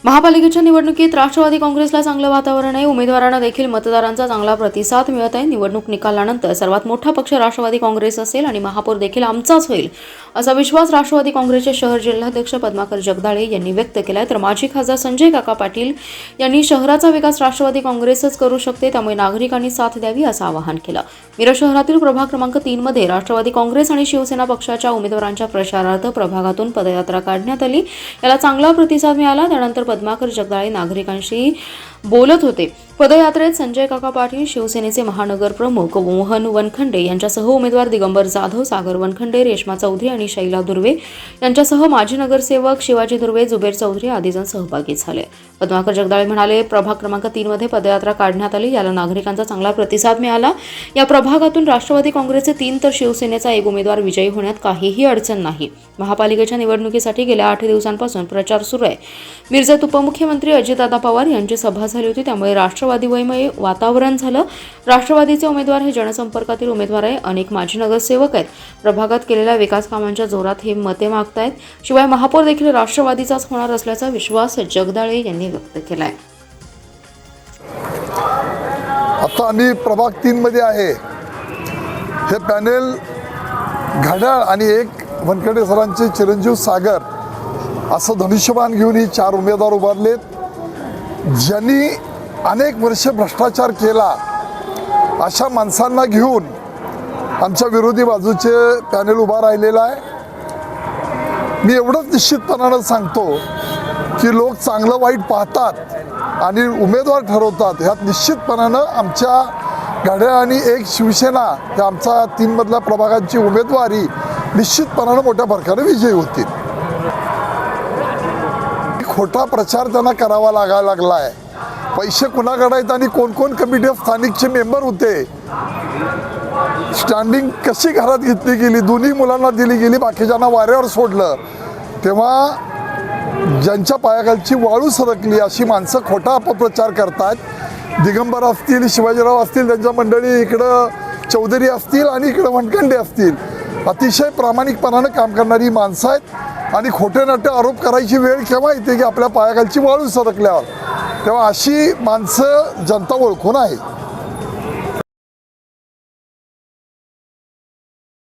महापालिकेच्या निवडणुकीत राष्ट्रवादी काँग्रेसला चांगलं वातावरण आहे। उमेदवारांना देखील मतदारांचा चांगला प्रतिसाद मिळत आहे। निवडणूक निकालानंतर सर्वात मोठा पक्ष राष्ट्रवादी काँग्रेस असेल आणि महापौर देखील आमचाच होईल असा विश्वास राष्ट्रवादी काँग्रेसचे शहर जिल्हाध्यक्ष पद्माकर जगदाळे यांनी व्यक्त केलाय। तर माजी खासदार संजय काका पाटील यांनी शहराचा विकास राष्ट्रवादी काँग्रेसच करू शकते, त्यामुळे नागरिकांनी साथ द्यावी असं आवाहन केलं। मिरज शहरातील प्रभाग क्रमांक 3 मध्ये राष्ट्रवादी काँग्रेस आणि शिवसेना पक्षाच्या उमेदवारांच्या प्रचारार्थ प्रभागातून पदयात्रा काढण्यात आली। याला चांगला प्रतिसाद मिळाला। त्यानंतर पद्माकर जगदाळे नागरिकांशी बोलत होते। पदयात्रेत संजय काका पाटील, शिवसेनेचे महानगर प्रमुख मोहन वनखंडे यांच्यासह उमेदवार दिगंबर जाधव, सागर वनखंडे, रेश्मा चौधरी आणि शैला दुर्वे यांच्यासह माजी नगरसेवक शिवाजी दुर्वे, जुबेर चौधरी आदी जण सहभागी झाले। पद्माकर जगदाळे म्हणाले, प्रभाग क्रमांक 3 मध्ये पदयात्रा काढण्यात आली। याला नागरिकांचा चांगला प्रतिसाद मिळाला। या प्रभागातून राष्ट्रवादी काँग्रेसचे 3 तर शिवसेनेचा 1 उमेदवार विजयी होण्यात काहीही अडचण नाही। महापालिकेच्या निवडणुकीसाठी गेल्या 8 दिवसांपासून प्रचार सुरू आहे। मिरजेत उपमुख्यमंत्री अजितदादा पवार यांची सभा झाली होती, त्यामुळे राष्ट्रवादीमय वातावरण झालं। राष्ट्रवादीचे उमेदवार हे जनसंपर्कातील उमेदवार आहे। अनेक माजी नगरसेवक आहेत। प्रभागात केलेल्या विकास कामांच्या जोरात हे मते मागतायत। शिवाय महापौर देखील राष्ट्रवादीचाच होणार असल्याचा विश्वास जगदाळे यांनी व्यक्त केलाय। आता आम्ही प्रभाग 3 मध्ये आहे। हे पॅनेल घड्याळ आणि 1 वनखंडे सरांचे चिरंजीव सागर असं धनुष्यबाण घेऊन ही 4 उमेदवार उभारलेत। ज्यांनी अनेक वर्ष भ्रष्टाचार केला अशा माणसांना घेऊन आमच्या विरोधी बाजूचे पॅनेल उभा राहिलेला आहे। मी एवढंच निश्चितपणानं सांगतो की लोक चांगलं वाईट पाहतात आणि उमेदवार ठरवतात। ह्यात निश्चितपणानं आमच्या घड्याळ आणि 1 शिवसेना या आमचा 3 मधल्या प्रभागांची उमेदवारी निश्चितपणानं मोठ्या फरकाने विजयी होतील। खोटा प्रचार त्यांना करावा लागला आहे। पैसे कुणाकडे आहेत आणि कोण कमिटी ऑफ स्थानिकचे मेंबर होते, स्टँडिंग कशी घरात घेतली गेली, दोन्ही मुलांना दिली गेली, बाकीच्यांना वाऱ्यावर सोडलं, तेव्हा ज्यांच्या पायाखालची वाळू सरकली अशी माणसं खोटा अपप्रचार करतात। दिगंबर असतील, शिवाजीराव असतील, त्यांच्या मंडळी इकडं चौधरी असतील आणि इकडं वनखंडे असतील, अतिशय प्रामाणिकपणानं काम करणारी माणसं आहेत आणि खोटे नाटे आरोप करायची वेळ केव्हा येते की आपल्या पायाखालची वाळू सरकल्यावर, तेव्हा अशी माणसं जनता ओळखून आहे।